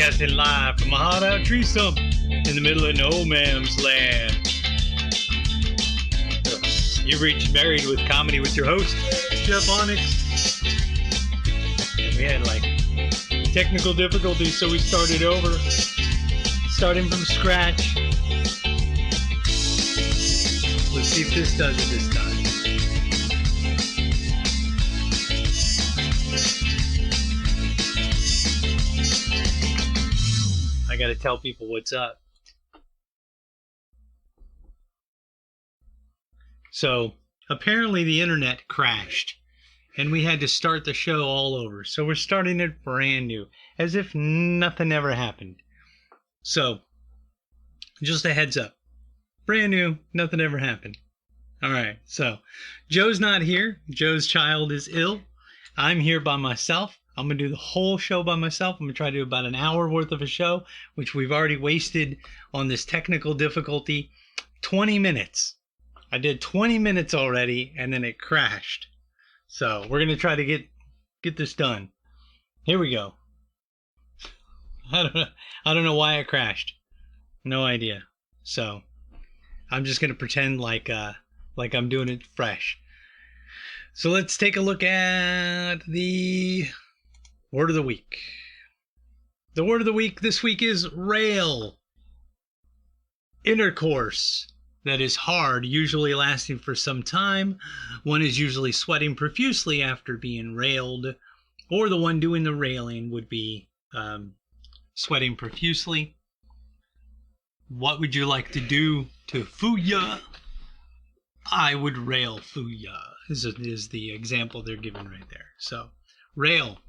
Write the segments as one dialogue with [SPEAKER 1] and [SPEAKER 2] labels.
[SPEAKER 1] Broadcasting live from a hot out tree stump in the middle of no man's land. You've reached Married with Comedy with your host, Jeff Onyx. And we had like technical difficulties, so we started over, starting from scratch. Let's see if this does it this time. I gotta tell people what's up. So apparently the internet crashed and we had to start the show all over. So we're starting it brand new, as if nothing ever happened. So just a heads up, brand new, nothing ever happened. All right, so Joe's not here. Joe's child is ill. I'm here by myself. I'm going to do the whole show by myself. I'm going to try to do about an hour worth of a show, which we've already wasted on this technical difficulty. 20 minutes. I did 20 minutes already, and then it crashed. So we're going to try to get this done. Here we go. I don't know why it crashed. No idea. So I'm just going to pretend like I'm doing it fresh. So let's take a look at the word of the week. The word of the week this week is rail. Intercourse that is hard, usually lasting for some time. One is usually sweating profusely after being railed, or the one doing the railing would be sweating profusely. What would you like to do to Fuya? I would rail Fuya, is the example they're giving right there. So, rail.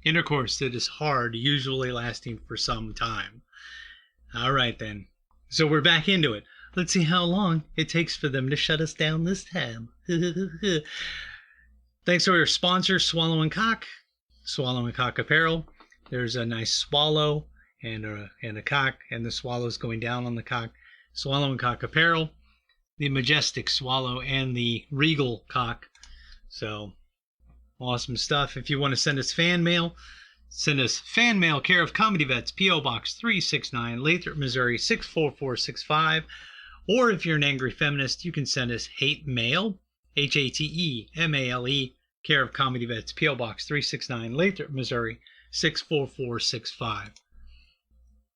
[SPEAKER 1] Intercourse that is hard, usually lasting for some time. All right, then. So we're back into it. Let's see how long it takes for them to shut us down this time. Thanks to our sponsor, Swallow and Cock. Swallow and Cock Apparel. There's a nice swallow and a cock, and the swallow's going down on the cock. Swallow and Cock Apparel. The majestic swallow and the regal cock. So awesome stuff. If you want to send us fan mail, send us fan mail, care of Comedy Vets, P.O. Box 369, Lathrop, Missouri 64465. Or if you're an angry feminist, you can send us hate mail, HATEMALE, care of Comedy Vets, P.O. Box 369, Lathrop, Missouri 64465.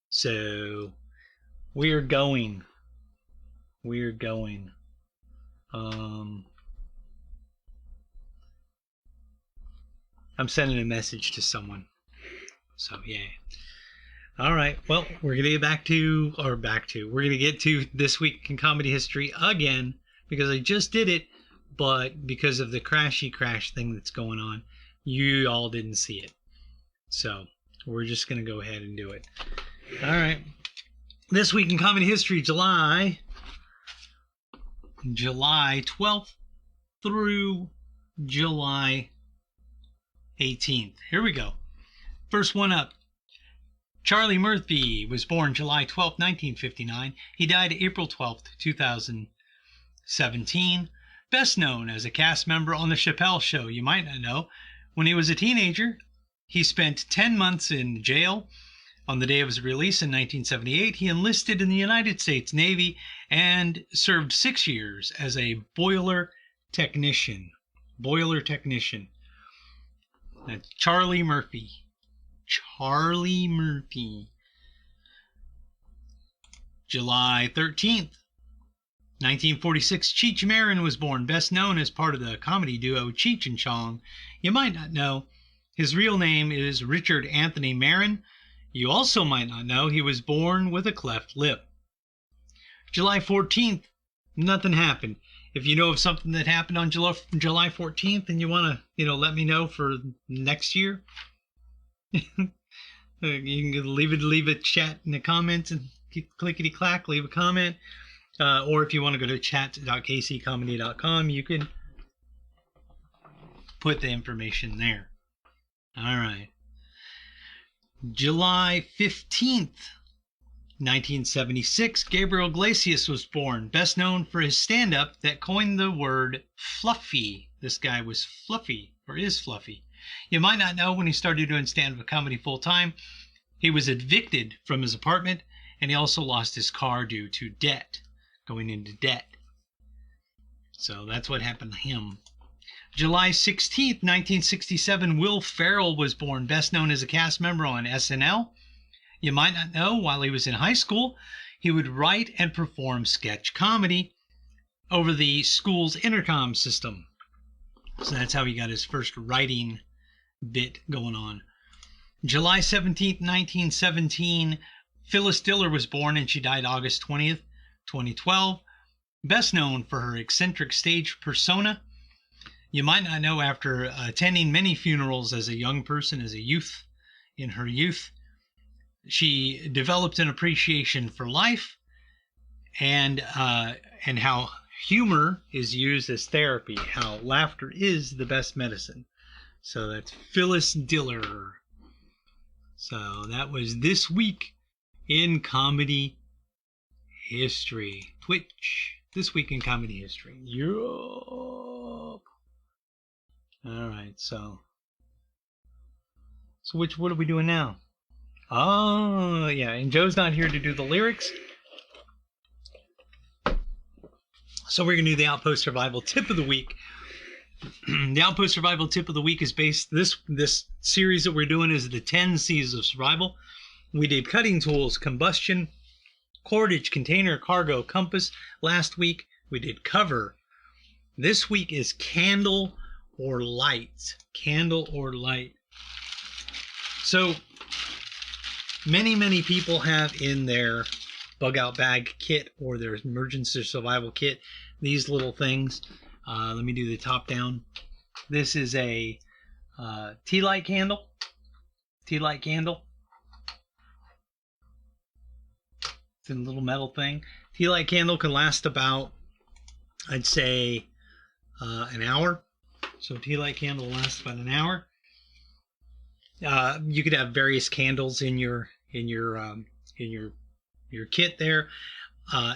[SPEAKER 1] So we're going. I'm sending a message to someone. So, yeah. All right. Well, we're going to we're going to get to This Week in Comedy History again, because I just did it, but because of the crash thing that's going on, you all didn't see it. So, we're just going to go ahead and do it. All right. This Week in Comedy History, July 12th through July 18th. Here we go. First one up. Charlie Murphy was born July 12, 1959. He died April 12, 2017. Best known as a cast member on The Chappelle Show. You might not know. When he was a teenager, he spent 10 months in jail. On the day of his release in 1978, he enlisted in the United States Navy and served 6 years as a boiler technician. That's Charlie Murphy. July 13th, 1946, Cheech Marin was born, best known as part of the comedy duo Cheech and Chong. You might not know, his real name is Richard Anthony Marin. You also might not know he was born with a cleft lip. July 14th, nothing happened. If you know of something that happened on July 14th and you want to, let me know for next year, you can leave a chat in the comments and clickety-clack, leave a comment. Or if you want to go to chat.kccomedy.com, you can put the information there. All right. July 15th, 1976, Gabriel Iglesias was born, best known for his stand-up that coined the word fluffy. This guy was fluffy, or is fluffy. You might not know, when he started doing stand-up comedy full-time, He was evicted from his apartment, and he also lost his car due to debt, going into debt. So that's what happened to him. July 16th, 1967, Will Ferrell was born, best known as a cast member on SNL. You might not know, while he was in high school, he would write and perform sketch comedy over the school's intercom system. So that's how he got his first writing bit going on. July 17th, 1917, Phyllis Diller was born, and she died August 20th, 2012. Best known for her eccentric stage persona. You might not know, after attending many funerals as a young person, as a youth, in her youth, she developed an appreciation for life and how humor is used as therapy, how laughter is the best medicine. So that's Phyllis Diller. So that was this week in comedy history. Twitch. This week in comedy history. Yup. All right, so what are we doing now? Oh, yeah, and Joe's not here to do the lyrics. So we're going to do the Outpost Survival Tip of the Week. The Outpost Survival Tip of the Week is based, this series that we're doing is the 10 C's of survival. We did cutting tools, combustion, cordage, container, cargo, compass. Last week we did cover. This week is candle or light. Candle or light. So many people have in their bug out bag kit or their emergency survival kit these little things. Let me do the top down. This is a tea light candle. Tea light candle. It's in a little metal thing. Tea light candle can last about, I'd say, an hour. So tea light candle lasts about an hour. You could have various candles in your kit there.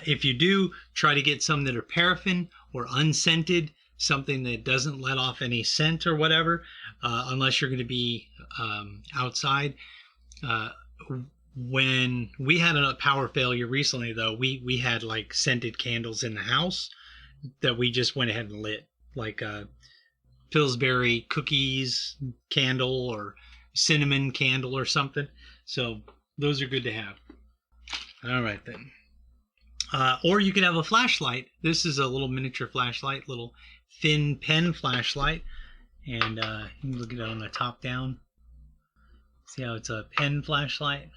[SPEAKER 1] If you do, try to get some that are paraffin or unscented, something that doesn't let off any scent or whatever, unless you're going to be outside. When we had a power failure recently, though, we had like scented candles in the house that we just went ahead and lit, like Pillsbury cookies candle or cinnamon candle or something. So those are good to have. All right then. Or you could have a flashlight. This is a little miniature flashlight, little thin pen flashlight, and you can look at it on the top down. See how it's a pen flashlight?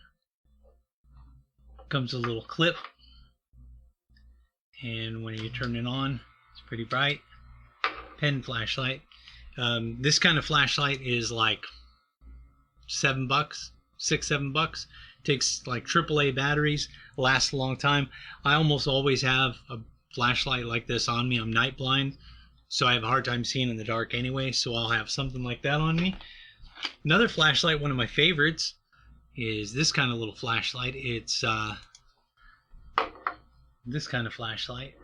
[SPEAKER 1] Comes with a little clip, and when you turn it on, it's pretty bright. Pen flashlight. This kind of flashlight is like $7, $6-7. Takes like AAA batteries, lasts a long time. I almost always have a flashlight like this on me. I'm night blind, so I have a hard time seeing in the dark anyway, so I'll have something like that on me. Another flashlight, one of my favorites, is this kind of little flashlight. It's this kind of flashlight.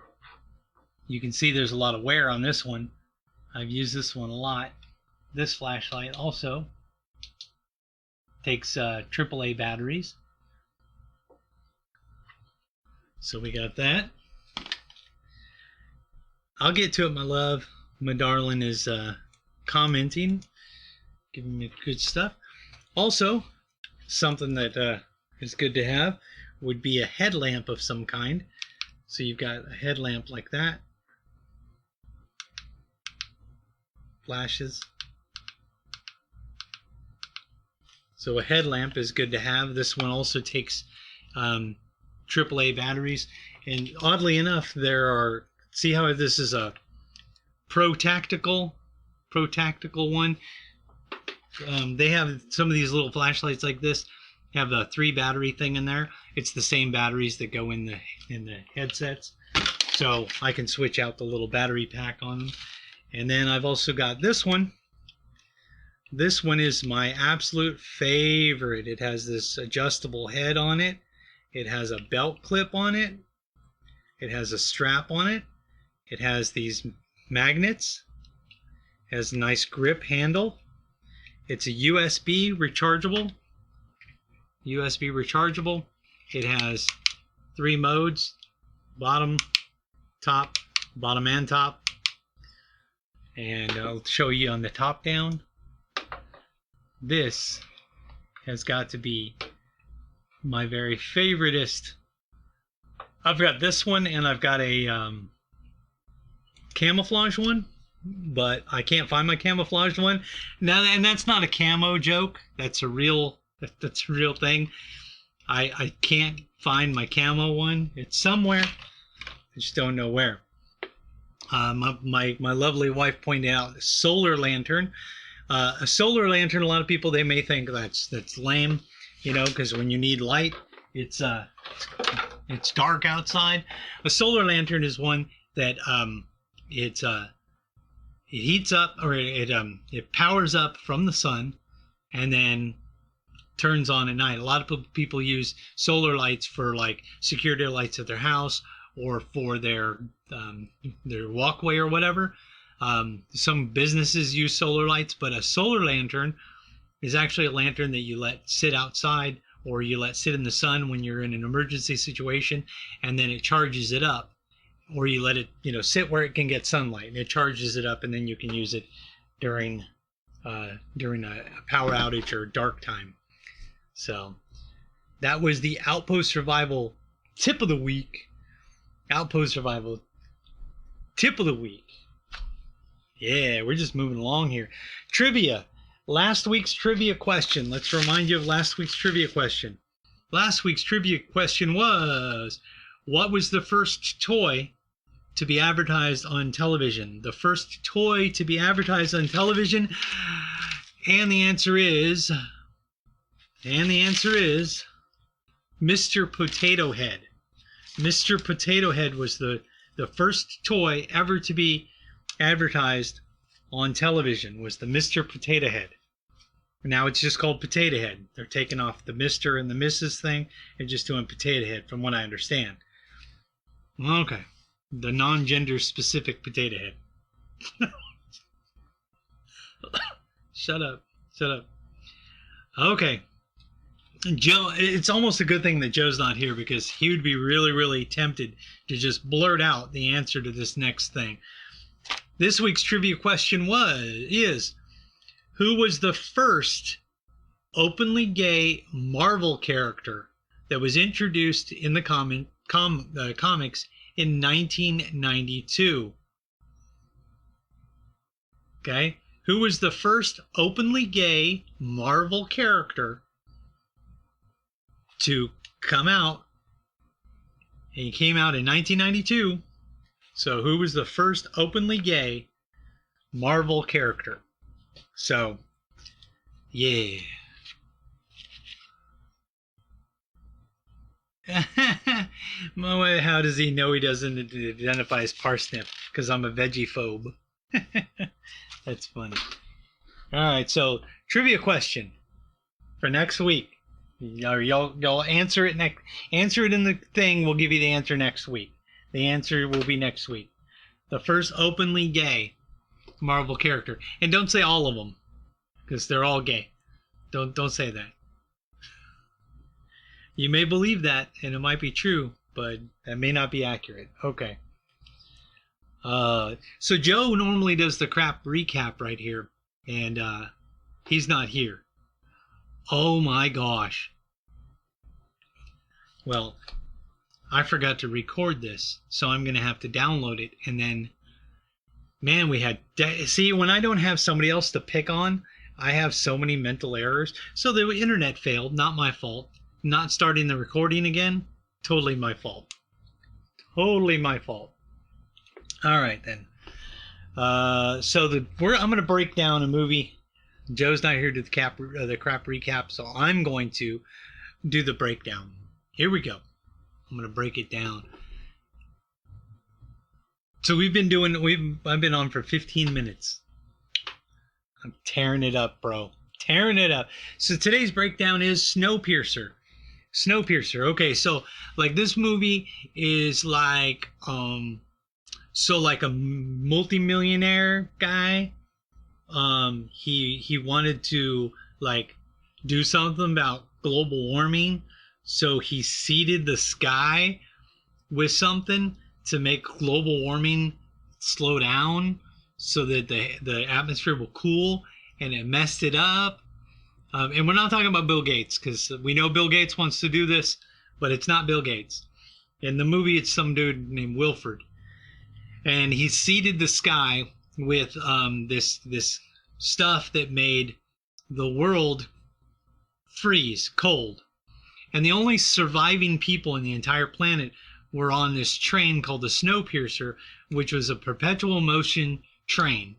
[SPEAKER 1] You can see there's a lot of wear on this one. I've used this one a lot. This flashlight also takes AAA batteries. So we got that. I'll get to it, my love. My darling is commenting, giving me good stuff. Also, something that is good to have would be a headlamp of some kind. So you've got a headlamp like that. Flashes. So a headlamp is good to have. This one also takes AAA batteries. And oddly enough, there are, see how this is a Pro Tactical one? They have some of these little flashlights like this, have a 3 battery thing in there. It's the same batteries that go in the headsets. So I can switch out the little battery pack on them. And then I've also got this one. This one is my absolute favorite. It has this adjustable head on it. It has a belt clip on it. It has a strap on it. It has these magnets. It has a nice grip handle. It's a USB rechargeable. USB rechargeable. It has 3 modes: bottom, top, bottom and top. And I'll show you on the top down. This has got to be my very favoriteest. I've got this one, and I've got a camouflage one, but I can't find my camouflaged one now. And that's not a camo joke. That's a real thing. I can't find my camo one. It's somewhere. I just don't know where. My lovely wife pointed out a solar lantern. A solar lantern, a lot of people, they may think that's lame, you know, because when you need light, it's dark outside. A solar lantern is one that it heats up, or it powers up from the sun and then turns on at night. A lot of people use solar lights for like security lights at their house or for their walkway or whatever. Some businesses use solar lights, but a solar lantern is actually a lantern that you let sit outside, or you let sit in the sun when you're in an emergency situation, and then it charges it up. Or you let it, sit where it can get sunlight, and it charges it up, and then you can use it during a power outage or dark time. So that was the Outpost Survival tip of the week. Outpost Survival tip of the week. Yeah, we're just moving along here. Trivia. Last week's trivia question. Let's remind you of last week's trivia question. Last week's trivia question was, what was the first toy to be advertised on television? The first toy to be advertised on television. And the answer is Mr. Potato Head. Mr. Potato Head was the first toy ever to be advertised on television, was the Mr. Potato Head. Now it's just called Potato Head. They're taking off the Mr. and the Mrs. thing and just doing Potato Head, from what I understand. Okay. The non-gender specific Potato Head. Shut up. Okay. Joe, it's almost a good thing that Joe's not here, because he would be really, really tempted to just blurt out the answer to this next thing. This week's trivia question is, who was the first openly gay Marvel character that was introduced in the comics in 1992? Okay, who was the first openly gay Marvel character to come out? And he came out in 1992. So who was the first openly gay Marvel character? So, yeah. How does he know he doesn't identify as parsnip? Because I'm a veggie phobe. That's funny. All right, so trivia question for next week. Y'all answer it next. Answer it in the thing. We'll give you the answer next week. The answer will be next week. The first openly gay Marvel character, and don't say all of them, because they're all gay. Don't say that. You may believe that, and it might be true, but that may not be accurate. Okay. So Joe normally does the crap recap right here, and he's not here. Oh my gosh. Well, I forgot to record this, so I'm going to have to download it, and then, man, see, when I don't have somebody else to pick on, I have so many mental errors. So the internet failed, not my fault. Not starting the recording again, totally my fault. Totally my fault. All right, then. So I'm going to break down a movie. Joe's not here to the crap recap, so I'm going to do the breakdown. Here we go. I'm going to break it down. So I've been on for 15 minutes. I'm tearing it up, bro. Tearing it up. So today's breakdown is Snowpiercer. Snowpiercer. Okay, so like this movie is like like a multimillionaire guy. He wanted to like do something about global warming, so he seeded the sky with something to make global warming slow down so that the atmosphere will cool, and it messed it up. And we're not talking about Bill Gates, because we know Bill Gates wants to do this, but it's not Bill Gates. In the movie, it's some dude named Wilford. And he seeded the sky with this stuff that made the world freeze cold. And the only surviving people in the entire planet were on this train called the Snowpiercer, which was a perpetual motion train.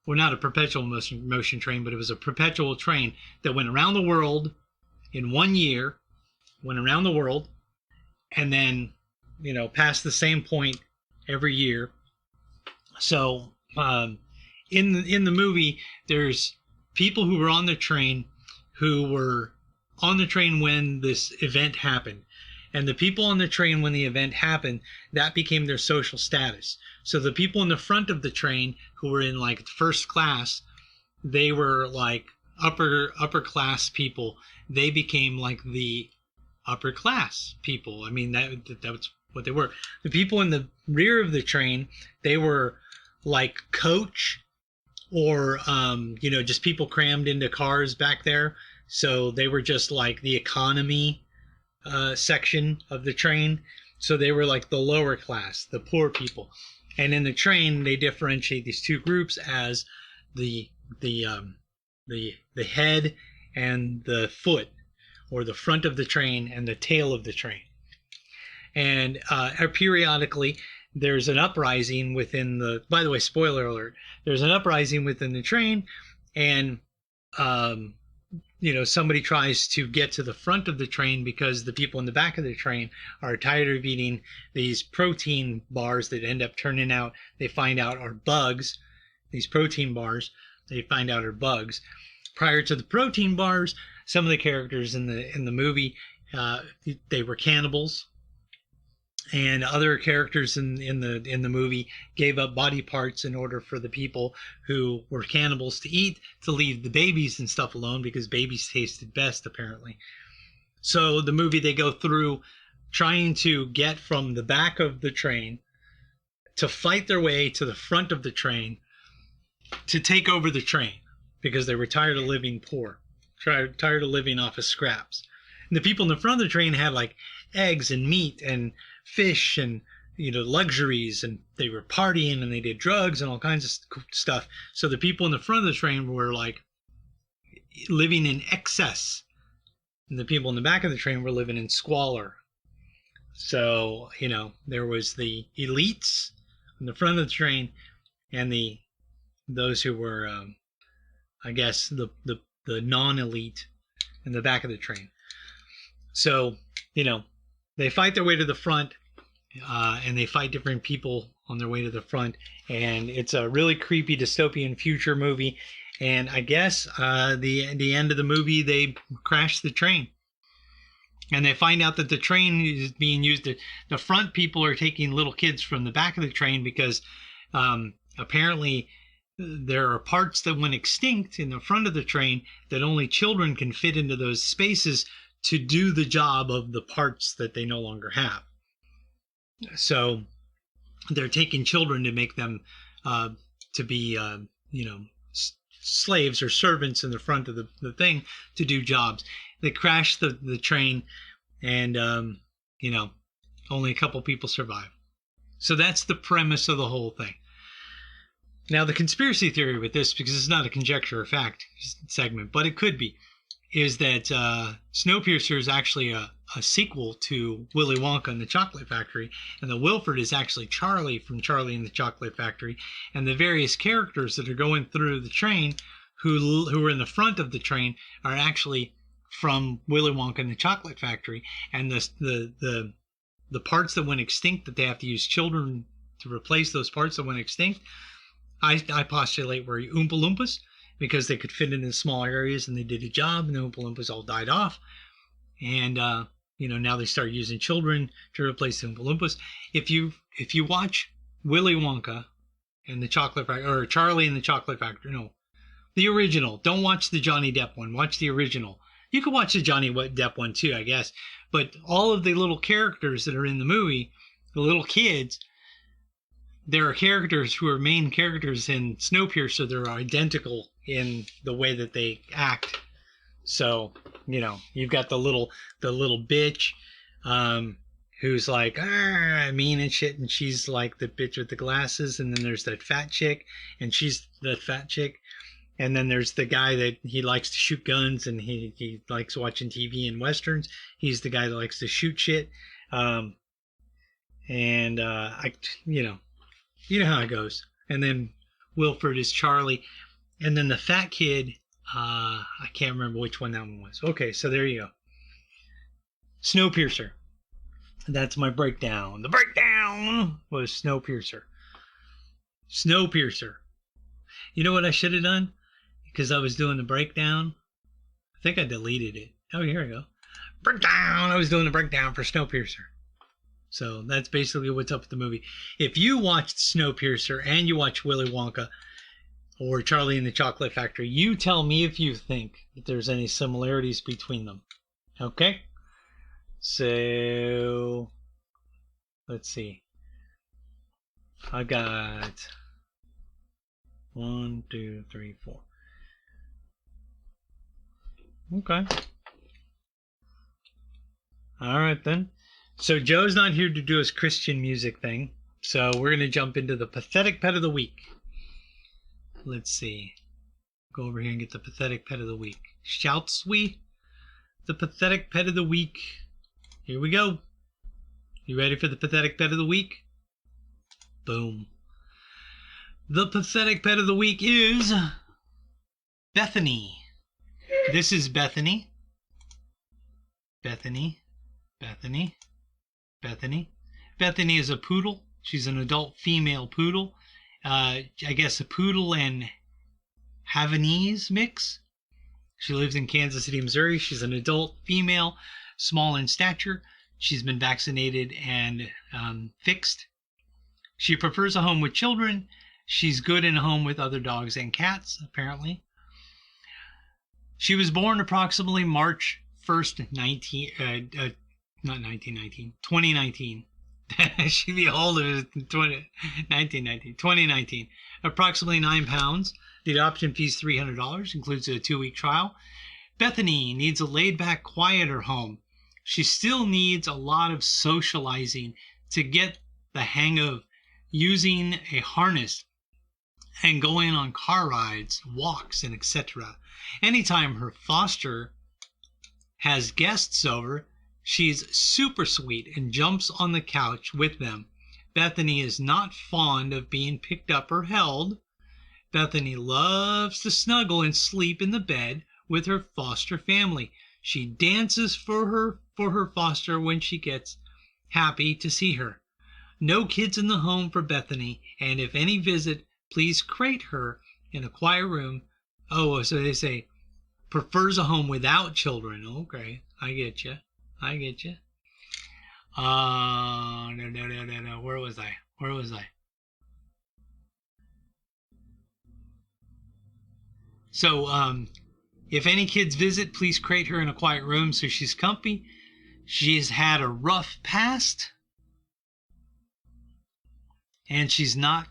[SPEAKER 1] Well, not a perpetual motion train, but it was a perpetual train that went around the world in 1 year, went around the world, and then, past the same point every year. So in the movie, there's people who were on the train who were on the train when this event happened. And the people on the train when the event happened, that became their social status. So the people in the front of the train who were in like first class, they were like upper class people. They became like the upper class people. I mean, that's what they were. The people in the rear of the train, they were like coach or just people crammed into cars back there. So they were just like the economy section of the train. So they were like the lower class, the poor people. And in the train, they differentiate these two groups as the head and the foot, or the front of the train and the tail of the train. And periodically, there's an uprising within the. By the way, spoiler alert: there's an uprising within the train, and somebody tries to get to the front of the train because the people in the back of the train are tired of eating these protein bars that end up turning out, they find out, are bugs. These protein bars, they find out are bugs. Prior to the protein bars, some of the characters in the movie, they were cannibals. And other characters in the movie gave up body parts in order for the people who were cannibals to eat, to leave the babies and stuff alone, because babies tasted best, apparently. So the movie, they go through trying to get from the back of the train to fight their way to the front of the train to take over the train, because they were tired of living poor, tired of living off of scraps. And the people in the front of the train had like eggs and meat and fish and luxuries, and they were partying and they did drugs and all kinds of stuff. So the people in the front of the train were like living in excess, and the people in the back of the train were living in squalor. So there was the elites in the front of the train and those who were I guess the non-elite in the back of the train. So they fight their way to the front, and they fight different people on their way to the front. And it's a really creepy dystopian future movie. And I guess the end of the movie, they crash the train. And they find out that the train is being used. The front people are taking little kids from the back of the train because apparently there are parts that went extinct in the front of the train that only children can fit into those spaces to do the job of the parts that they no longer have. So they're taking children to make them to be, slaves or servants in the front of the thing to do jobs. They crash the train, and, only a couple people survive. So that's the premise of the whole thing. Now, the conspiracy theory with this, because it's not a conjecture or fact segment, but it could be, is that Snowpiercer is actually a sequel to Willy Wonka and the Chocolate Factory, and the Wilford is actually Charlie from Charlie and the Chocolate Factory, and the various characters that are going through the train who are in the front of the train are actually from Willy Wonka and the Chocolate Factory, and the parts that went extinct that they have to use children to replace those parts that went extinct, I postulate were Oompa Loompas, because they could fit into small areas and they did a job, and the Oompa Loompas all died off. And, now they start using children to replace the Oompa Loompas. If you watch Willy Wonka and the Chocolate Factory, or Charlie and the Chocolate Factory, no, the original, don't watch the Johnny Depp one, watch the original. You could watch the Johnny Depp one too, I guess. But all of the little characters that are in the movie, the little kids, there are characters who are main characters in Snowpiercer. They're identical in the way that they act. So, you know, you've got the little bitch, who's like mean and shit, and she's like the bitch with the glasses, and then there's that fat chick, and she's the fat chick, and then there's the guy that he likes to shoot guns, and he likes watching TV and westerns. He's the guy that likes to shoot shit, I you know how it goes. And then Wilford is Charlie, and then the fat kid, I can't remember which one that one was. Okay, so there you go. Snowpiercer. That's my breakdown. The breakdown was Snowpiercer. Snowpiercer. You know what I should have done? Because I was doing the breakdown. I think I deleted it. Oh, here we go. Breakdown. I was doing the breakdown for Snowpiercer. So that's basically what's up with the movie. If you watched Snowpiercer and you watch Willy Wonka or Charlie and the Chocolate Factory, you tell me if you think that there's any similarities between them. Okay? So, let's see. I got 1, 2, 3, 4. Okay. All right then. So Joe's not here to do his Christian music thing. So we're going to jump into the pathetic pet of the week. Let's see. Go over here and get the pathetic pet of the week. Shouts we? The pathetic pet of the week. Here we go. You ready for the pathetic pet of the week? Boom. The pathetic pet of the week is Bethany. This is Bethany. Bethany. Bethany. Bethany. Bethany is a poodle. She's an adult female poodle. I guess a poodle and Havanese mix. She lives in Kansas City, Missouri. She's an adult female, small in stature. She's been vaccinated and fixed. She prefers a home with children. She's good in a home with other dogs and cats, apparently. She was born approximately March 1st, 2019. She'd be older than 2019. Approximately 9 pounds. The adoption fee is $300, includes a 2-week trial. Bethany needs a laid-back, quieter home. She still needs a lot of socializing to get the hang of using a harness and going on car rides, walks, and etc. Anytime her foster has guests over, she's super sweet and jumps on the couch with them. Bethany is not fond of being picked up or held. Bethany loves to snuggle and sleep in the bed with her foster family. She dances for her foster when she gets happy to see her. No kids in the home for Bethany, and if any visit, please crate her in a quiet room. Oh, so they say prefers a home without children. Okay, I get you. No. Where was I? So, if any kids visit, please crate her in a quiet room so she's comfy. She's had a rough past, and she's not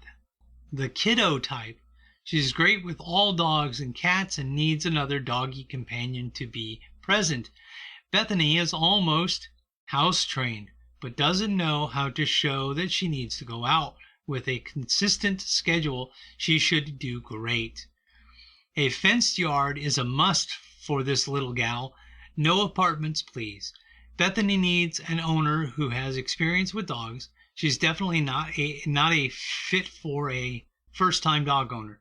[SPEAKER 1] the kiddo type. She's great with all dogs and cats and needs another doggy companion to be present. Bethany is almost house trained, but doesn't know how to show that she needs to go out. With a consistent schedule, she should do great. A fenced yard is a must for this little gal. No apartments, please. Bethany needs an owner who has experience with dogs. She's definitely not a fit for a first-time dog owner.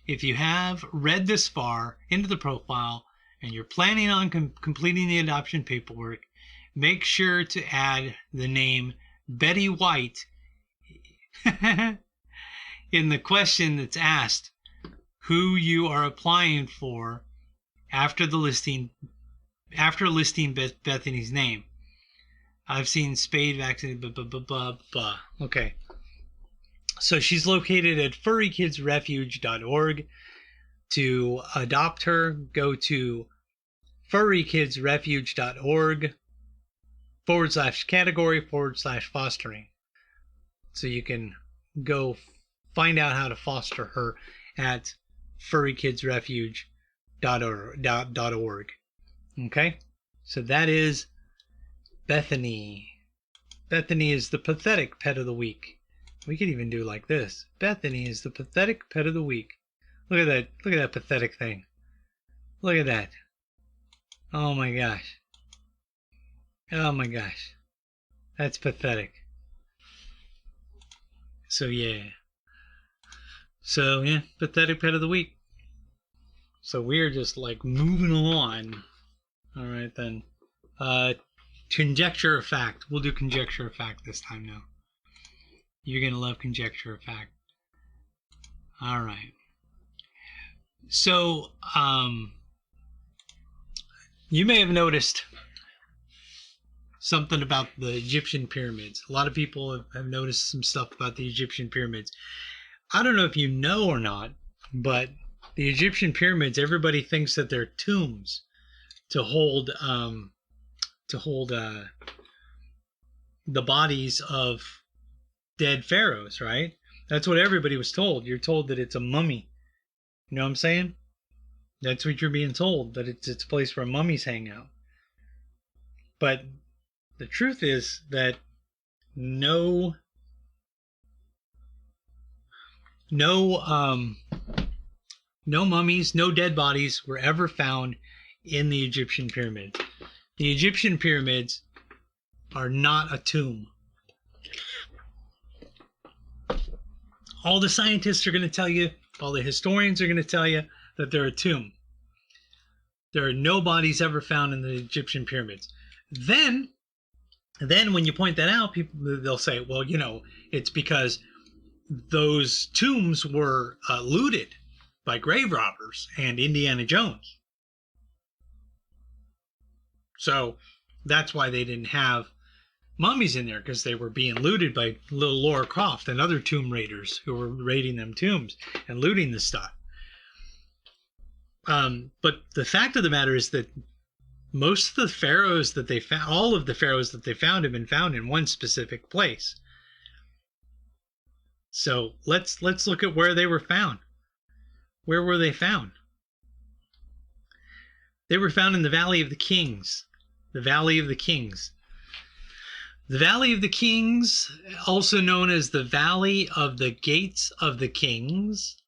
[SPEAKER 1] If you have read this far into the profile and you're planning on completing the adoption paperwork, make sure to add the name Betty White in the question that's asked who you are applying for after listing Bethany's name. I've seen spayed, vaccinated, blah. Okay. So she's located at furrykidsrefuge.org. To adopt her, go to furrykidsrefuge.org/category/fostering. So you can go find out how to foster her at furrykidsrefuge.org. Okay? So that is Bethany. Bethany is the pathetic pet of the week. We could even do like this. Bethany is the pathetic pet of the week. Look at that. Look at that pathetic thing. Look at that. Oh my gosh. Oh my gosh. That's pathetic. So yeah. So yeah, pathetic pet of the week. So we're just like moving along. All right then. Conjecture of fact. We'll do conjecture of fact this time now. You're gonna love conjecture of fact. All right. So you may have noticed something about the Egyptian pyramids. A lot of people have noticed some stuff about the Egyptian pyramids. I don't know if you know or not, but the Egyptian pyramids, everybody thinks that they're tombs to hold the bodies of dead pharaohs, right? That's what everybody was told. You're told that it's a mummy. You know what I'm saying? That's what you're being told, that it's a place where mummies hang out. But the truth is that no mummies, no dead bodies were ever found in the Egyptian pyramids. The Egyptian pyramids are not a tomb. All the scientists are going to tell you, all the historians are going to tell you that they're a tomb. There are no bodies ever found in the Egyptian pyramids. Then when you point that out, people, they'll say, well, you know, it's because those tombs were looted by grave robbers and Indiana Jones. So that's why they didn't have mummies in there, because they were being looted by little Laura Croft and other tomb raiders who were raiding them tombs and looting the stuff. But the fact of the matter is that most of the pharaohs that they found, all of the pharaohs that they found, have been found in one specific place. So let's look at where they were found. Where were they found? They were found in the Valley of the Kings. The Valley of the Kings. The Valley of the Kings, also known as the Valley of the Gates of the Kings,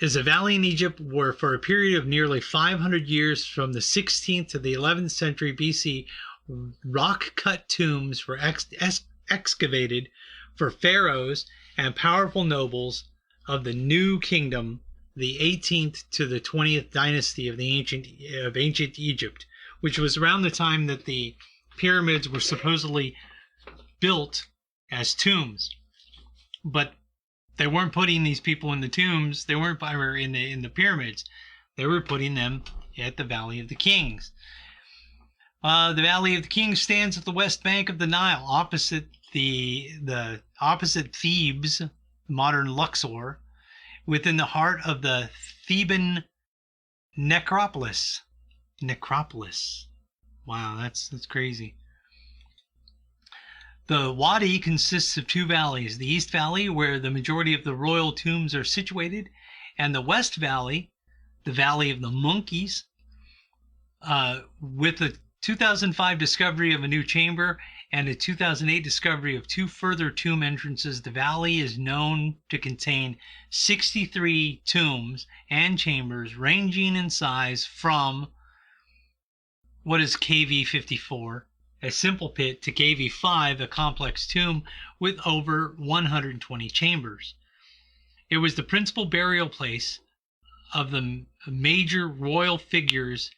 [SPEAKER 1] is a valley in Egypt where, for a period of nearly 500 years, from the 16th to the 11th century BC, rock-cut tombs were excavated for pharaohs and powerful nobles of the New Kingdom, the 18th to the 20th dynasty of ancient Egypt, which was around the time that the pyramids were supposedly built as tombs. But they weren't putting these people in the tombs. They weren't in the pyramids. They were putting them at the Valley of the Kings. The Valley of the Kings stands at the west bank of the Nile, opposite opposite Thebes, modern Luxor, within the heart of the Theban necropolis. Wow, that's crazy. The Wadi consists of two valleys: the East Valley, where the majority of the royal tombs are situated, and the West Valley, the Valley of the Monkeys. With the 2005 discovery of a new chamber and a 2008 discovery of two further tomb entrances, the valley is known to contain 63 tombs and chambers, ranging in size from what is KV-54, a simple pit, to KV-5, a complex tomb with over 120 chambers. It was the principal burial place of the major royal figures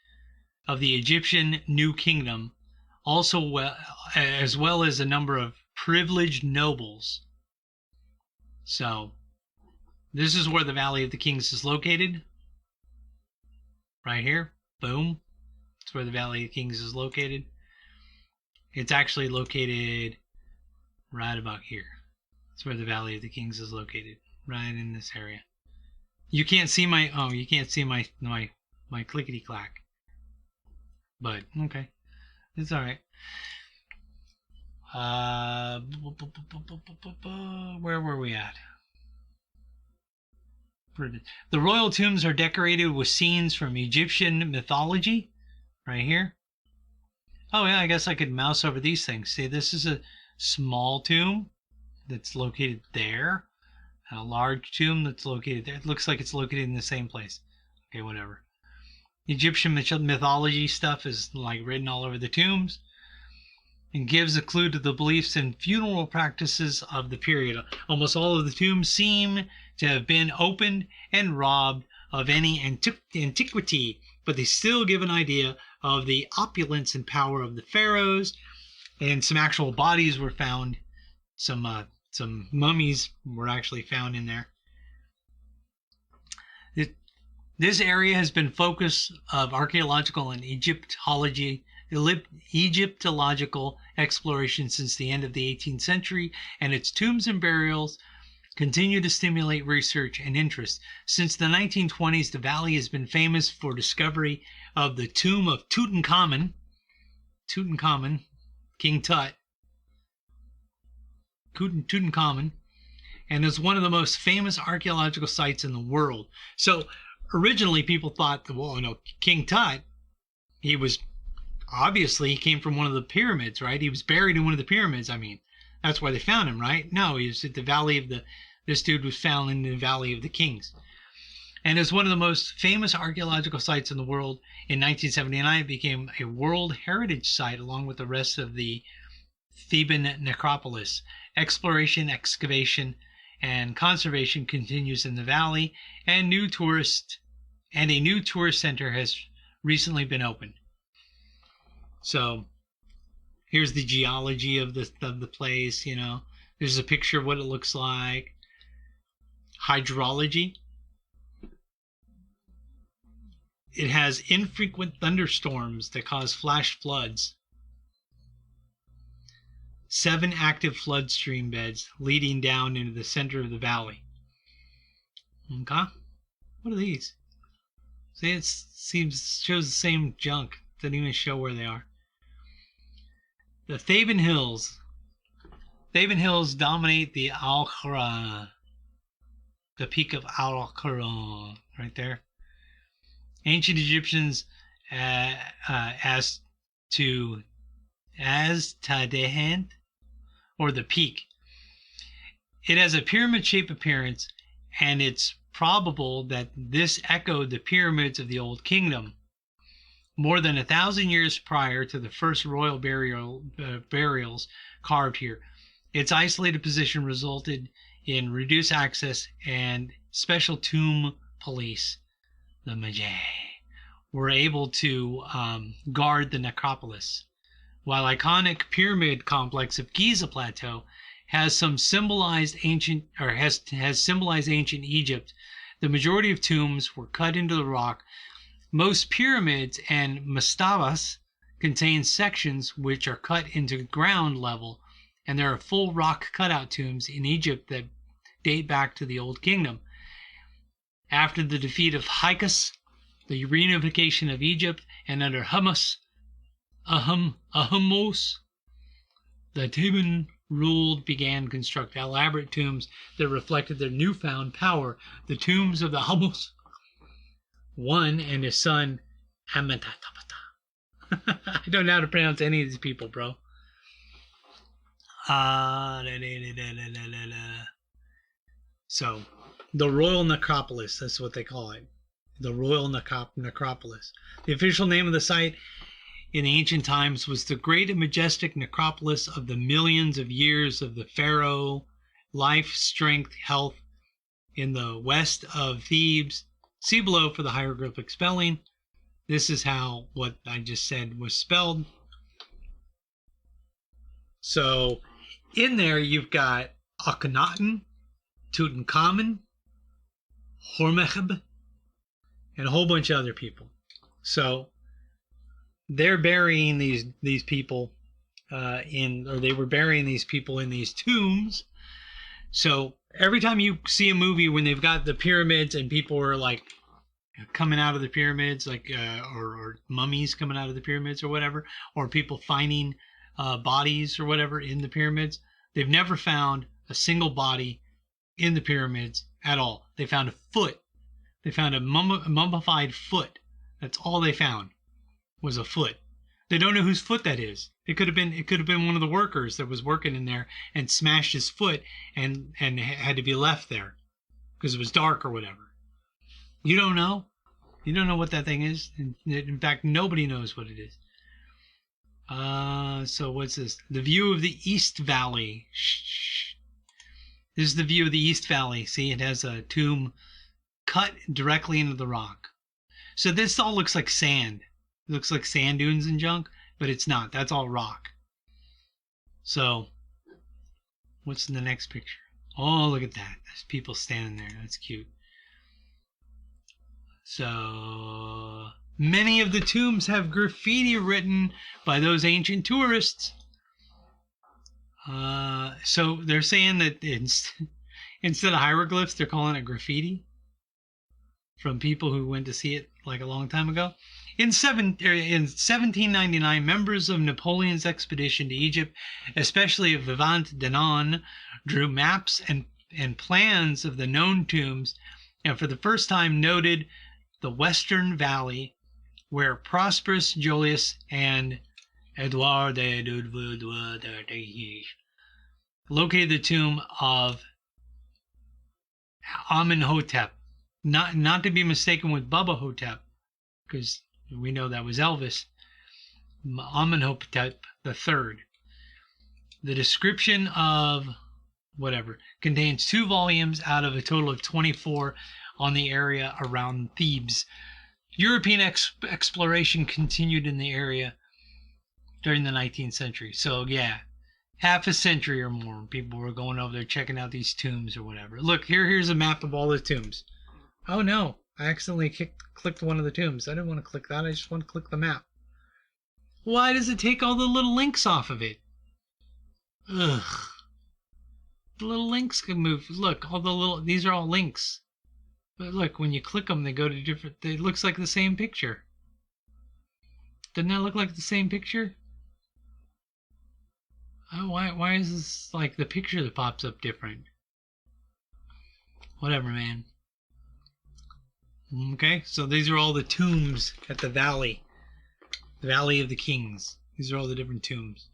[SPEAKER 1] of the Egyptian New Kingdom, as well as a number of privileged nobles. So, this is where the Valley of the Kings is located. Right here. Boom. That's where the Valley of the Kings is located. It's actually located right about here. That's where the Valley of the Kings is located. Right in this area. You can't see my, oh, you can't see my clickety clack. But, okay. It's alright. Where were we at? The royal tombs are decorated with scenes from Egyptian mythology. Right here. Oh, yeah, I guess I could mouse over these things. See, this is a small tomb that's located there. And a large tomb that's located there. It looks like it's located in the same place. Okay, whatever. Egyptian mythology stuff is like written all over the tombs and gives a clue to the beliefs and funeral practices of the period. Almost all of the tombs seem to have been opened and robbed of any antiquity, but they still give an idea of the opulence and power of the pharaohs. And some actual bodies were found. Some mummies were actually found in there. This area has been focus of archaeological and Egyptological exploration since the end of the 18th century, and its tombs and burials continue to stimulate research and interest. Since the 1920s, the valley has been famous for discovery of the tomb of Tutankhamun, King Tut, Tutankhamun, and is one of the most famous archaeological sites in the world. So originally people thought that, well, no, King Tut, he came from one of the pyramids, right? He was buried in one of the pyramids. I mean, that's why they found him, right? No, he was at the valley of this dude was found in the Valley of the Kings. And is one of the most famous archaeological sites in the world. In 1979, it became a World Heritage Site along with the rest of the Theban necropolis. Exploration, excavation, and conservation continues in the valley, and a new tourist center has recently been opened. So here's the geology of the place, you know. There's a picture of what it looks like. Hydrology. It has infrequent thunderstorms that cause flash floods. 7 active flood stream beds leading down into the center of the valley. Okay. What are these? See, it shows the same junk. Doesn't even show where they are. The Theban Hills. Theban Hills dominate the Al-Khara. The peak of Al-Khara, right there. Ancient Egyptians as Tadehant, or the peak. It has a pyramid-shaped appearance, and it's probable that this echoed the pyramids of the Old Kingdom. More than 1,000 years prior to the first royal burials carved here, its isolated position resulted in reduced access, and special tomb police, the Magi, were able to guard the necropolis. While iconic pyramid complex of Giza Plateau has symbolized ancient Egypt, the majority of tombs were cut into the rock. Most pyramids and mastabas contain sections which are cut into ground level, and there are full rock cutout tombs in Egypt that date back to the Old Kingdom. After the defeat of Hyksos, the reunification of Egypt, and under Ahmose, the Theban ruled began to construct elaborate tombs that reflected their newfound power. The tombs of the Ahmose I and his son Amenhotep. I don't know how to pronounce any of these people, bro. So, the Royal Necropolis, that's what they call it. The Royal Necropolis. The official name of the site in ancient times was the great and majestic necropolis of the millions of years of the pharaoh, life, strength, health in the west of Thebes. See below for the hieroglyphic spelling. This is how what I just said was spelled. So in there you've got Akhenaten, Tutankhamun, Horemheb, and a whole bunch of other people. So they're burying these people they were burying these people in these tombs. So Every time you see a movie when they've got the pyramids and people are like coming out of the pyramids, like or mummies coming out of the pyramids or whatever, or people finding bodies or whatever in the pyramids, they've never found a single body in the pyramids at all. They found a foot. They found a mummified foot. That's all they found was a foot. They don't know whose foot that is. It could have been one of the workers that was working in there and smashed his foot and had to be left there because it was dark or whatever. You don't know. You don't know what that thing is. In fact, nobody knows what it is. So what's this? The view of the East Valley. This is the view of the East Valley. See, it has a tomb cut directly into the rock. So this all looks like sand. It looks like sand dunes and junk, but it's not. That's all rock. So, what's in the next picture? Oh, look at that. There's people standing there. That's cute. So, many of the tombs have graffiti written by those ancient tourists. So they're saying that instead of hieroglyphs, they're calling it graffiti from people who went to see it like a long time ago. In 1799, members of Napoleon's expedition to Egypt, especially Vivant Denon, drew maps and plans of the known tombs, and for the first time noted the Western Valley, where Prosperous Julius and Edouard located the tomb of Amenhotep, not to be mistaken with Bubba Hotep, because we know that was Elvis. Amenhotep III. The description of whatever contains 2 volumes out of a total of 24 on the area around Thebes. European exploration continued in the area during the 19th century. So yeah, half a century or more, people were going over there checking out these tombs or whatever. Look, here's a map of all the tombs. Oh no, I accidentally clicked one of the tombs. I didn't want to click that. I just want to click the map. Why does it take all the little links off of it? Ugh. The little links can move. Look, these are all links. But look, when you click them, they go to different, it looks like the same picture. Doesn't that look like the same picture? Oh, why is this like the picture that pops up different? Whatever, man. Okay, so these are all the tombs at the Valley of the Kings. These are all the different tombs.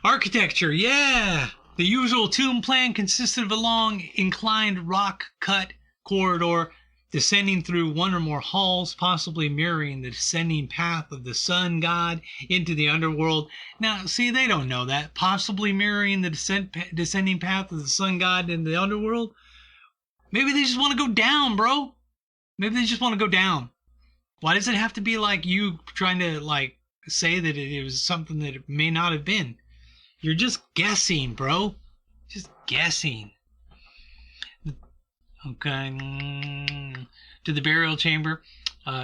[SPEAKER 1] Architecture, yeah! The usual tomb plan consisted of a long, inclined rock-cut corridor descending through one or more halls, possibly mirroring the descending path of the sun god into the underworld. Now, see, they don't know that. Possibly mirroring the descending path of the sun god into the underworld? Maybe they just want to go down, bro. Maybe they just want to go down. Why does it have to be like you trying to like say that it was something that it may not have been? You're just guessing, bro. Just guessing. Okay. To the burial chamber.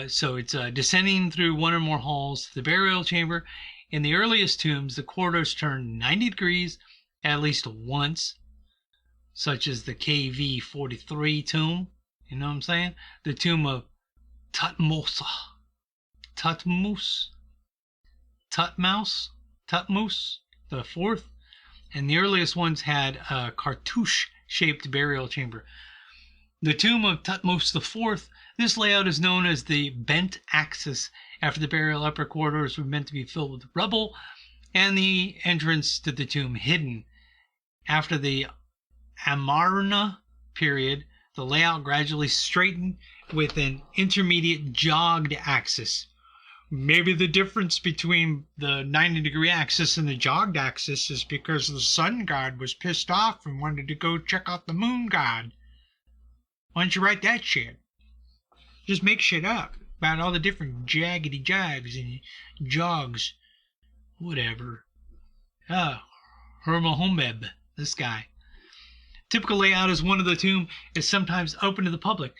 [SPEAKER 1] So it's descending through one or more halls to the burial chamber. In the earliest tombs, the corridors turn 90 degrees at least once, such as the KV-43 tomb. You know what I'm saying? The tomb of Tutmosis, the fourth. And the earliest ones had a cartouche-shaped burial chamber. The tomb of Tutmosis IV, this layout is known as the bent axis, after the burial upper corridors were meant to be filled with rubble, and the entrance to the tomb hidden. After the Amarna period, the layout gradually straightened with an intermediate jogged axis. Maybe the difference between the 90-degree axis and the jogged axis is because the sun god was pissed off and wanted to go check out the moon god. Why don't you write that shit? Just make shit up about all the different jaggedy jags and jogs. Whatever. Hermohombeb, this guy. Typical layout is one of the tomb is sometimes open to the public.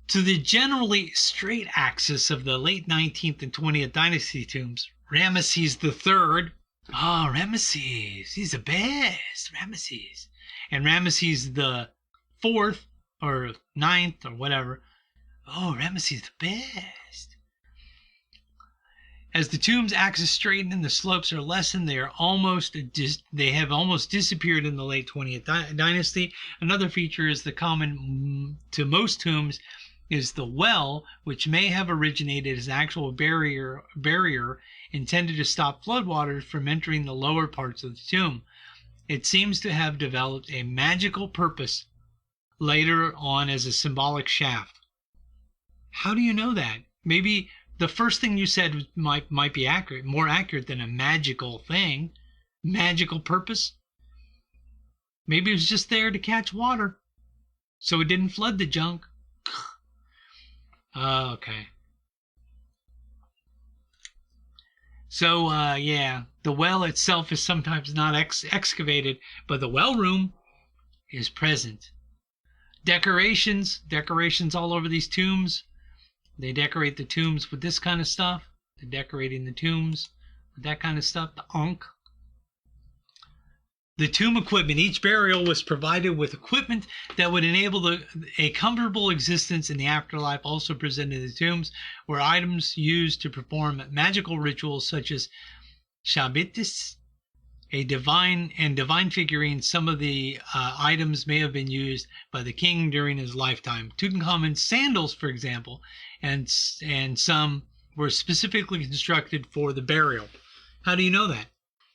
[SPEAKER 1] To the generally straight axis of the late 19th and 20th dynasty tombs, Ramesses III. Oh, Ramesses. He's the best. Ramesses. and Ramesses the fourth or ninth or whatever. Oh, Ramesses the best. As the tomb's axis straighten and the slopes are lessened, they have almost disappeared in the late 20th dynasty. Another feature is the common to most tombs is the well, which may have originated as an actual barrier intended to stop floodwaters from entering the lower parts of the tomb. It seems to have developed a magical purpose later on as a symbolic shaft. How do you know that? Maybe the first thing you said might be accurate, more accurate than a magical thing. Magical purpose? Maybe it was just there to catch water, so it didn't flood the junk. Okay. So, yeah, the well itself is sometimes not excavated, but the well room is present. Decorations all over these tombs. They decorate the tombs with this kind of stuff. They're decorating the tombs with that kind of stuff, the ankh. The tomb equipment. Each burial was provided with equipment that would enable a comfortable existence in the afterlife. Also present in the tombs were items used to perform magical rituals such as shabitis, a divine figurine. Some of the items may have been used by the king during his lifetime. Tutankhamun's sandals, for example, and some were specifically constructed for the burial. How do you know that?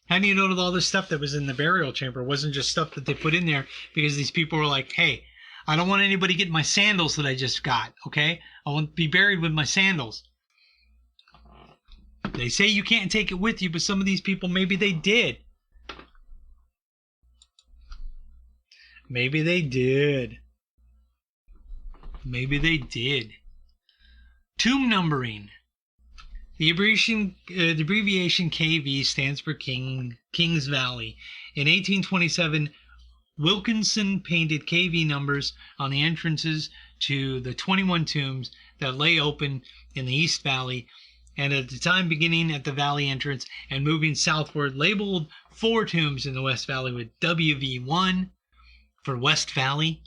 [SPEAKER 1] How do you know that all this stuff that was in the burial chamber wasn't just stuff that they put in there because these people were like, hey, I don't want anybody getting my sandals that I just got, okay? I want to be buried with my sandals. They say you can't take it with you, but some of these people, maybe they did. Maybe they did. Maybe they did. Tomb numbering. The abbreviation KV stands for King's Valley. In 1827, Wilkinson painted KV numbers on the entrances to the 21 tombs that lay open in the East Valley, and at the time beginning at the valley entrance and moving southward, labeled 4 tombs in the West Valley with WV1 for West Valley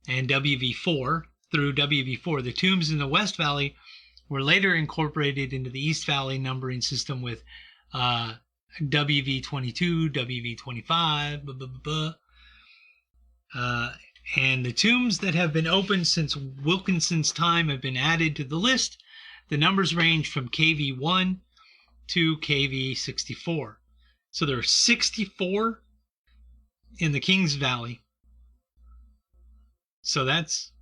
[SPEAKER 1] and WV4 through WV4. The tombs in the West Valley were later incorporated into the East Valley numbering system with WV22, WV25, and the tombs that have been opened since Wilkinson's time have been added to the list. The numbers range from KV1 to KV64. So there are 64 in the Kings Valley. So that's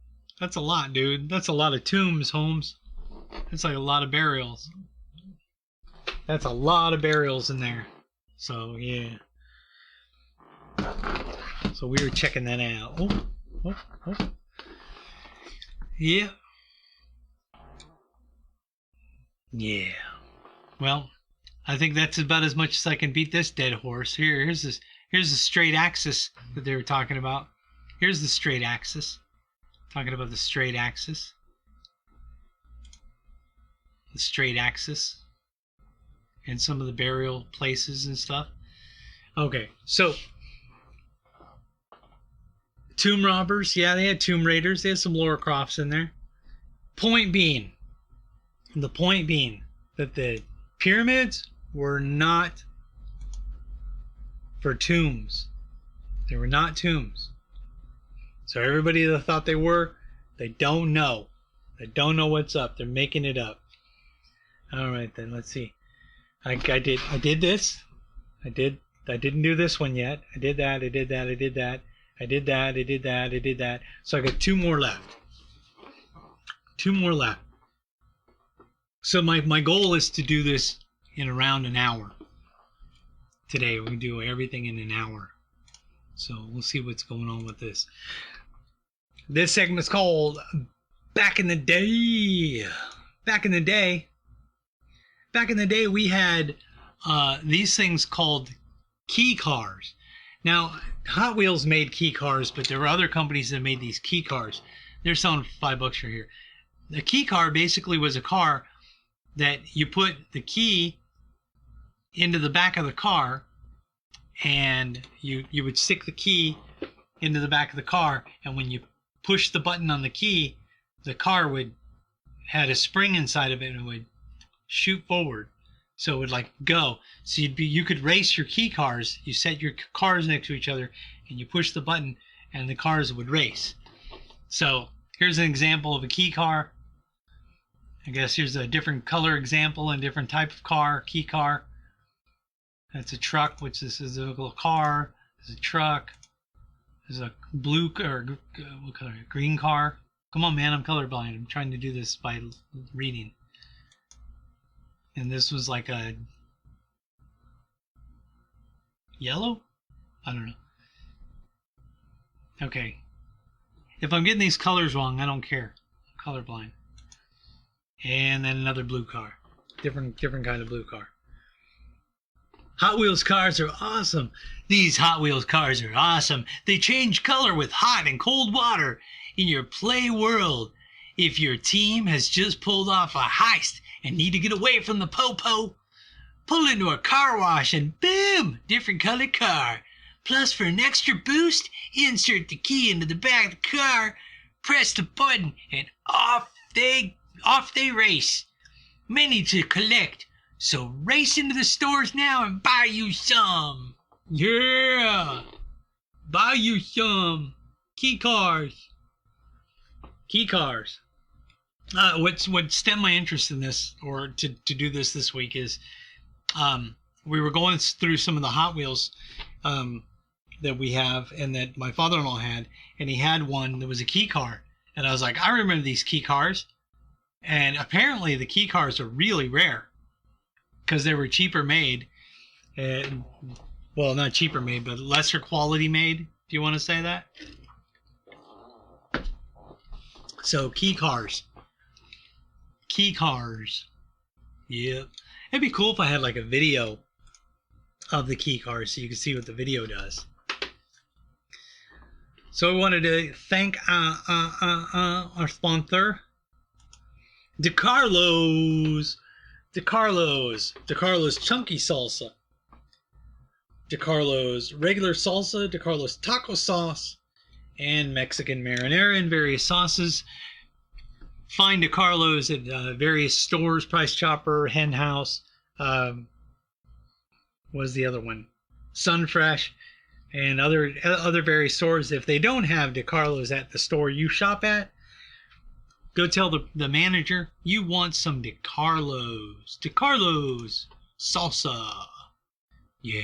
[SPEAKER 1] a lot, dude. That's a lot of tombs, Holmes. That's like a lot of burials. That's a lot of burials in there. So, yeah. So we were checking that out. Oh. Yeah. Yeah. Well, I think that's about as much as I can beat this dead horse. Here's the straight axis that they were talking about. Here's the straight axis. Talking about the straight axis. The straight axis. And some of the burial places and stuff. Okay, so tomb robbers. Yeah, they had tomb raiders. They had some Lara Crofts in there. The point being that the pyramids were not for tombs. They were not tombs. So everybody that thought they were, they don't know. They don't know what's up. They're making it up. All right, then let's see. I did this. I didn't do this one yet. I did that. So I got 2 more left. 2 more left. So my goal is to do this in around an hour. Today we do everything in an hour. So we'll see what's going on with this. This segment is called Back in the Day. Back in the day, we had these things called key cars. Now, Hot Wheels made key cars, but there were other companies that made these key cars. They're selling for $5 for here. The key car basically was a car that you put the key into the back of the car, and you would stick the key into the back of the car, and when you push the button on the key, the car had a spring inside of it and it would shoot forward, so it would like go. So you could race your key cars. You set your cars next to each other and you push the button and the cars would race. So here's an example of a key car. I guess here's a different color example and different type of car, key car. That's a truck, which this is a little car. There's a truck. There's a blue or what color? Green car. Come on, man, I'm colorblind. I'm trying to do this by reading. And this was like a yellow? I don't know. Okay. If I'm getting these colors wrong, I don't care. I'm colorblind. And then another blue car. Different kind of blue car. Hot Wheels cars are awesome. These Hot Wheels cars are awesome. They change color with hot and cold water in your play world. If your team has just pulled off a heist and need to get away from the po-po, pull into a car wash and boom, different colored car. Plus, for an extra boost, insert the key into the back of the car, press the button, and off they race. Many to collect, so race into the stores now and buy you some. Yeah, buy you some key cars. Key cars. What stemmed my interest in this, or to do this week, is we were going through some of the Hot Wheels that we have and that my father-in-law had, and he had one that was a key car, and I was like, I remember these key cars, and apparently the key cars are really rare because they were cheaper made, and well, not cheaper made, but lesser quality made. Do you want to say that? So key cars. Key cars. Yep. It'd be cool if I had like a video of the key cars so you can see what the video does. So we wanted to thank our sponsor, DeCarlo's. DeCarlo's Chunky Salsa. DeCarlo's Regular Salsa. DeCarlo's Taco Sauce. And Mexican Marinara and various sauces. Find DeCarlo's at various stores, Price Chopper, Hen House. What was the other one? Sunfresh. And other various stores. If they don't have DeCarlo's at the store you shop at, go tell the manager you want some DeCarlo's. DeCarlo's salsa. Yeah.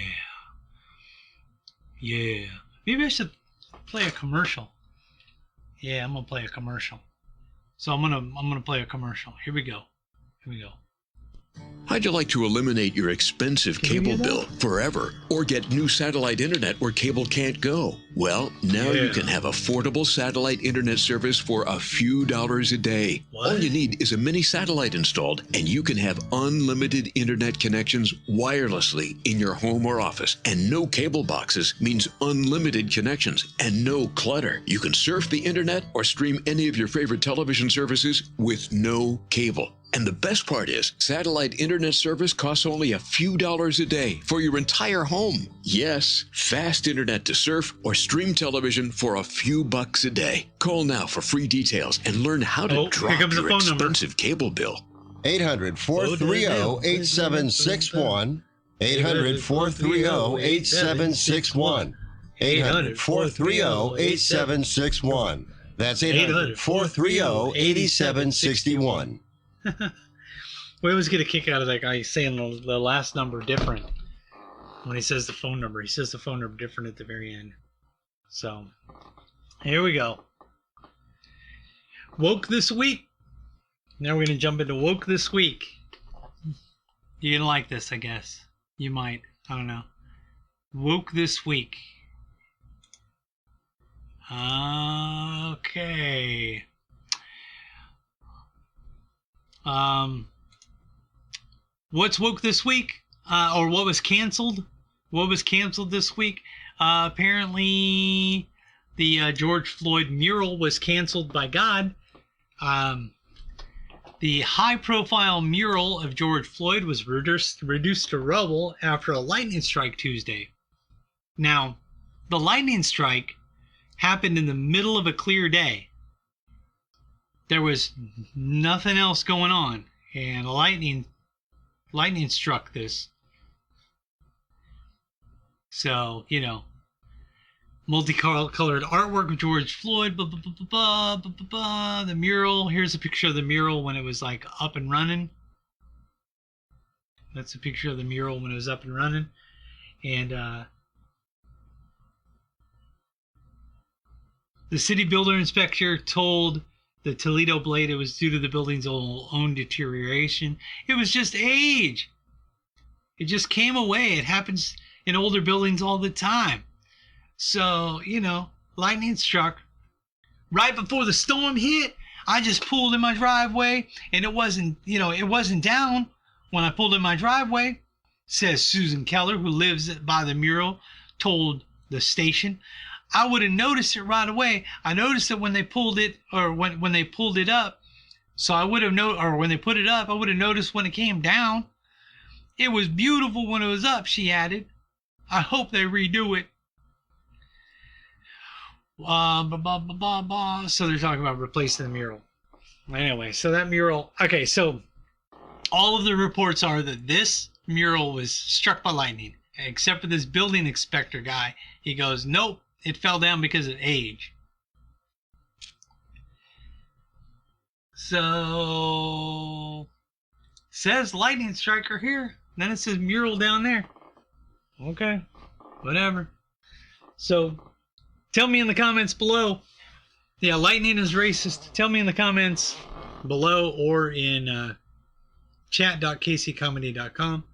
[SPEAKER 1] Yeah. Maybe I should play a commercial. Yeah, I'm gonna play a commercial. So I'm gonna play a commercial. Here we go.
[SPEAKER 2] How'd you like to eliminate your expensive cable bill forever or get new satellite internet where cable can't go? Well, now you can have affordable satellite internet service for a few dollars a day. What? All you need is a mini satellite installed and you can have unlimited internet connections wirelessly in your home or office. And no cable boxes means unlimited connections and no clutter. You can surf the internet or stream any of your favorite television services with no cable. And the best part is, satellite internet service costs only a few dollars a day for your entire home. Yes, fast internet to surf or stream television for a few bucks a day. Call now for free details and learn how to drop your expensive cable bill.
[SPEAKER 3] 800-430-8761. 800-430-8761. 800-430-8761. That's 800-430-8761.
[SPEAKER 1] We always get a kick out of that guy saying the last number different when he says the phone number. He says the phone number different at the very end. So, here we go. Woke this week. Now we're going to jump into Woke this week. You're going to like this, I guess. You might. I don't know. Woke this week. Okay. What's woke this week? Or what was canceled? What was canceled this week? Apparently, the George Floyd mural was canceled by God. The high-profile mural of George Floyd was reduced to rubble after a lightning strike Tuesday. Now, the lightning strike happened in the middle of a clear day. There was nothing else going on, and lightning struck this. So, you know, multicolored artwork of George Floyd, blah, blah, blah, blah, blah, blah, blah, the mural. Here's a picture of the mural when it was like up and running. That's a picture of the mural when it was up and running. And the city builder inspector told the Toledo Blade it was due to the building's own deterioration. It was just age. It just came away. It happens in older buildings all the time. So, you know, lightning struck. Right before the storm hit, I just pulled in my driveway, and it wasn't down when I pulled in my driveway, says Susan Keller, who lives by the mural, told the station. I would have noticed it right away. I noticed it when they pulled it, or when they pulled it up. So I would have when they put it up, I would have noticed when it came down. It was beautiful when it was up, she added. I hope they redo it. So they're talking about replacing the mural. Anyway, so that mural. Okay, so all of the reports are that this mural was struck by lightning, except for this building inspector guy. He goes, nope, it fell down because of age. So, says lightning striker here. Then it says mural down there. Okay, whatever. So, tell me in the comments below. Yeah, lightning is racist. Tell me in the comments below or in chat.kccomedy.com.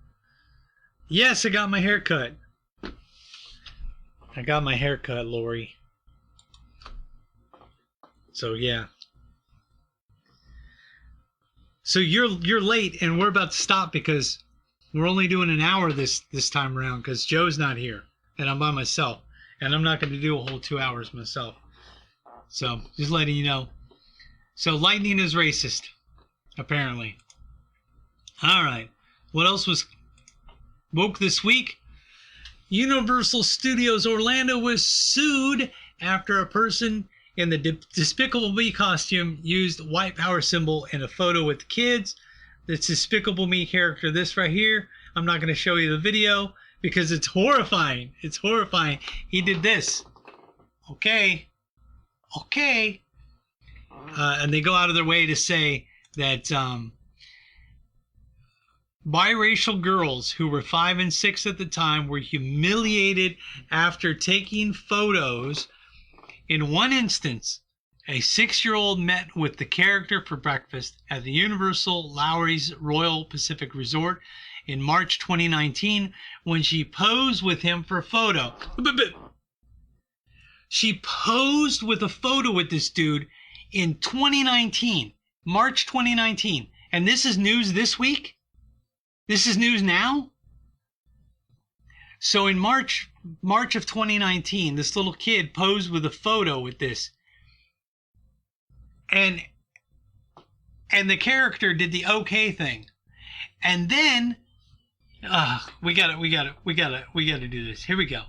[SPEAKER 1] Yes, I got my hair cut. I got my hair cut, Lori. So, yeah. So you're late, and we're about to stop because we're only doing an hour this time around because Joe's not here, and I'm by myself. And I'm not going to do a whole 2 hours myself. So, just letting you know. So, lightning is racist, apparently. Alright. What else was woke this week? Universal Studios Orlando was sued after a person in the Despicable Me costume used white power symbol in a photo with the kids. The Despicable Me character, this right here. I'm not going to show you the video because it's horrifying. It's horrifying. He did this. Okay. And they go out of their way to say that biracial girls who were 5 and 6 at the time were humiliated after taking photos. In one instance, a 6-year-old met with the character for breakfast at the Universal Lowry's Royal Pacific Resort in March 2019 when she posed with him for a photo. She posed with a photo with this dude in 2019, March 2019. And this is news this week? This is news now? So in March of 2019, this little kid posed with a photo with this. And the character did the okay thing. And then we gotta do this. Here we go.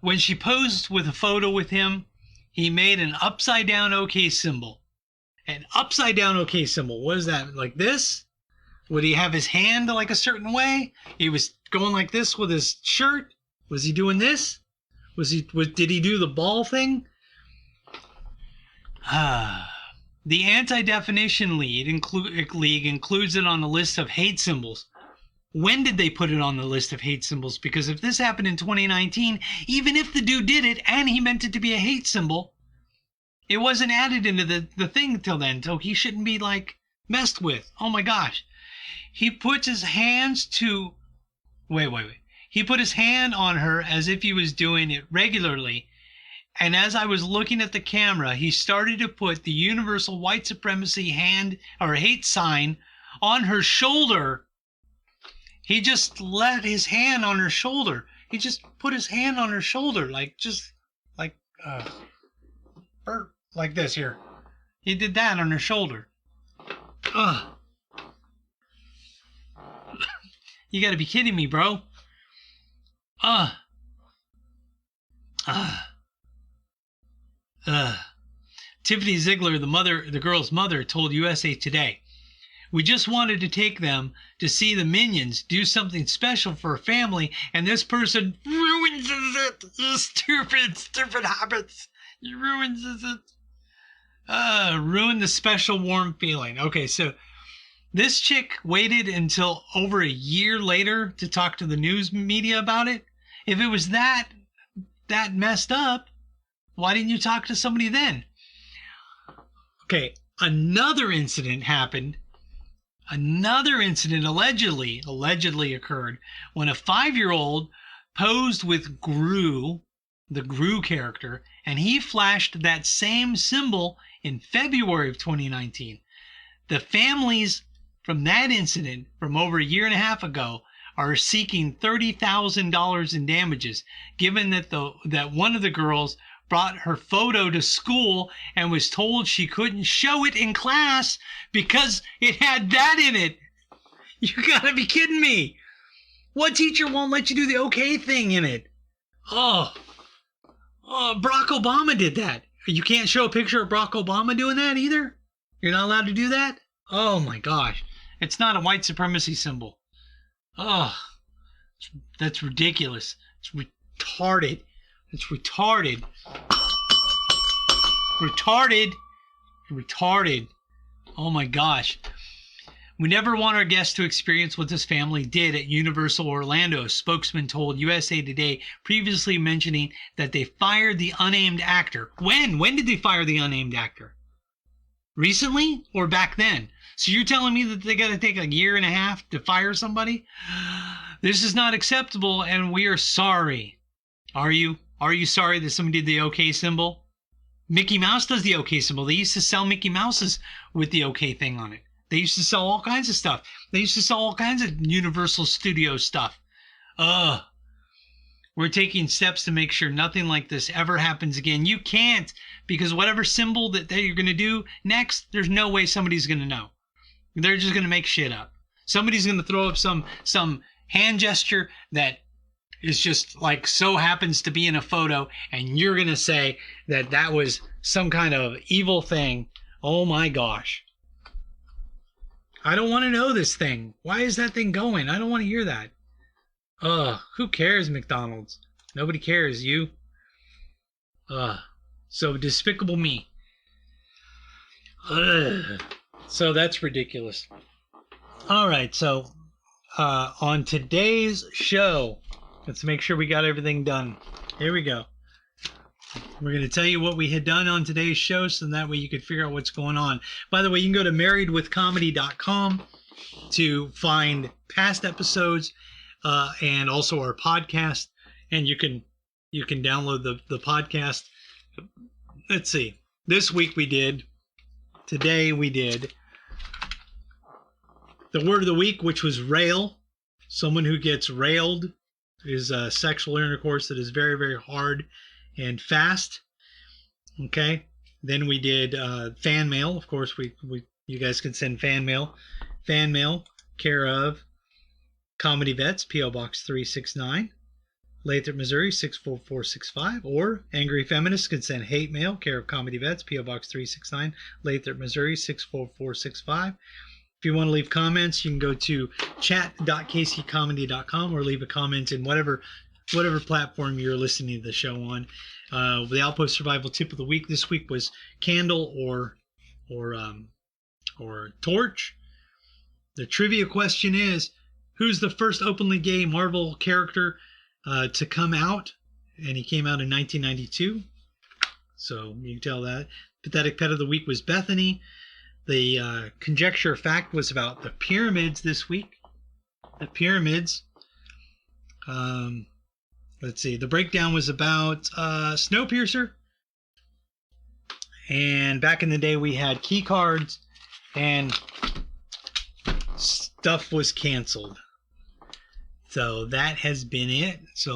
[SPEAKER 1] When she posed with a photo with him, he made an upside down okay symbol. An upside down okay symbol. What is that? Like this? Would he have his hand like a certain way? He was going like this with his shirt? Was he doing this? Did he do the ball thing? The Anti-Definition League includes it on the list of hate symbols. When did they put it on the list of hate symbols? Because if this happened in 2019, even if the dude did it and he meant it to be a hate symbol, it wasn't added into the thing till then, so he shouldn't be like messed with. Oh my gosh. He puts his hands to... Wait. He put his hand on her as if he was doing it regularly. And as I was looking at the camera, he started to put the universal white supremacy hand or hate sign on her shoulder. He just let his hand on her shoulder. He just put his hand on her shoulder, like this here. He did that on her shoulder. You gotta be kidding me, bro. Uh, uh, Tiffany Ziegler, the girl's mother, told USA Today, "We just wanted to take them to see the Minions do something special for a family, and this person ruins it. Stupid habits. He ruins it. Ruined the special warm feeling." Okay, so this chick waited until over a year later to talk to the news media about it. If it was that messed up, why didn't you talk to somebody then? Okay, another incident happened. Another incident allegedly occurred when a 5-year-old posed with Gru, the Gru character, and he flashed that same symbol in February of 2019. The families from that incident from over a year and a half ago are seeking $30,000 in damages, given that one of the girls brought her photo to school and was told she couldn't show it in class because it had that in it. You gotta be kidding me. What teacher won't let you do the okay thing in it? Oh, Barack Obama did that. You can't show a picture of Barack Obama doing that either? You're not allowed to do that? Oh my gosh. It's not a white supremacy symbol. Oh, that's ridiculous. It's retarded. It's retarded. Retarded. Oh my gosh. We never want our guests to experience what this family did at Universal Orlando, a spokesman told USA Today, previously mentioning that they fired the unnamed actor. When? When did they fire the unnamed actor? Recently or back then? So you're telling me that they got to take a year and a half to fire somebody? This is not acceptable, and we are sorry. Are you? Are you sorry that somebody did the OK symbol? Mickey Mouse does the OK symbol. They used to sell Mickey Mouses with the OK thing on it. They used to sell all kinds of stuff. They used to sell all kinds of Universal Studios stuff. We're taking steps to make sure nothing like this ever happens again. You can't, because whatever symbol that you're going to do next, there's no way somebody's going to know. They're just going to make shit up. Somebody's going to throw up some hand gesture that is just like so happens to be in a photo, and you're going to say that that was some kind of evil thing. Oh my gosh. I don't want to know this thing. Why is that thing going? I don't want to hear that. Who cares, McDonald's? Nobody cares. You? So despicable me. So that's ridiculous. All right, so on today's show, let's make sure we got everything done. Here we go. We're going to tell you what we had done on today's show, so that way you could figure out what's going on. By the way, you can go to marriedwithcomedy.com to find past episodes and also our podcast, and you can download the podcast. Let's see. This week today we did the word of the week, which was rail. Someone who gets railed is sexual intercourse that is very, very hard and fast. Okay. Then we did fan mail. Of course, you guys can send fan mail. Fan mail, care of Comedy Vets, P.O. Box 369, Lathrop, Missouri 64465. Or Angry Feminists can send hate mail, care of Comedy Vets, P.O. Box 369, Lathrop, Missouri 64465. If you want to leave comments, you can go to chat.kccomedy.com or leave a comment in whatever platform you're listening to the show on. The Outpost Survival Tip of the Week this week was candle or torch. The trivia question is, who's the first openly gay Marvel character to come out? And he came out in 1992. So you can tell that. Pathetic Pet of the Week was Bethany. The conjecture fact was about the pyramids this week. The pyramids. Let's see. The breakdown was about Snowpiercer. And back in the day, we had key cards, and stuff was canceled. So that has been it. So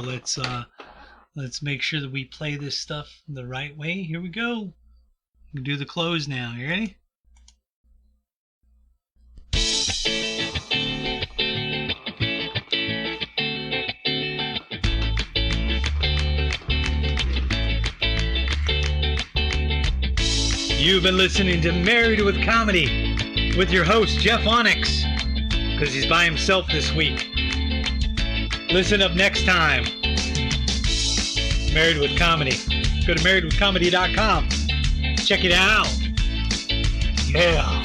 [SPEAKER 1] let's make sure that we play this stuff the right way. Here we go. We can do the close now. You ready? You've been listening to Married with Comedy with your host, Jeff Onyx, because he's by himself this week. Listen up next time. Married with Comedy. Go to marriedwithcomedy.com. Check it out. Yeah.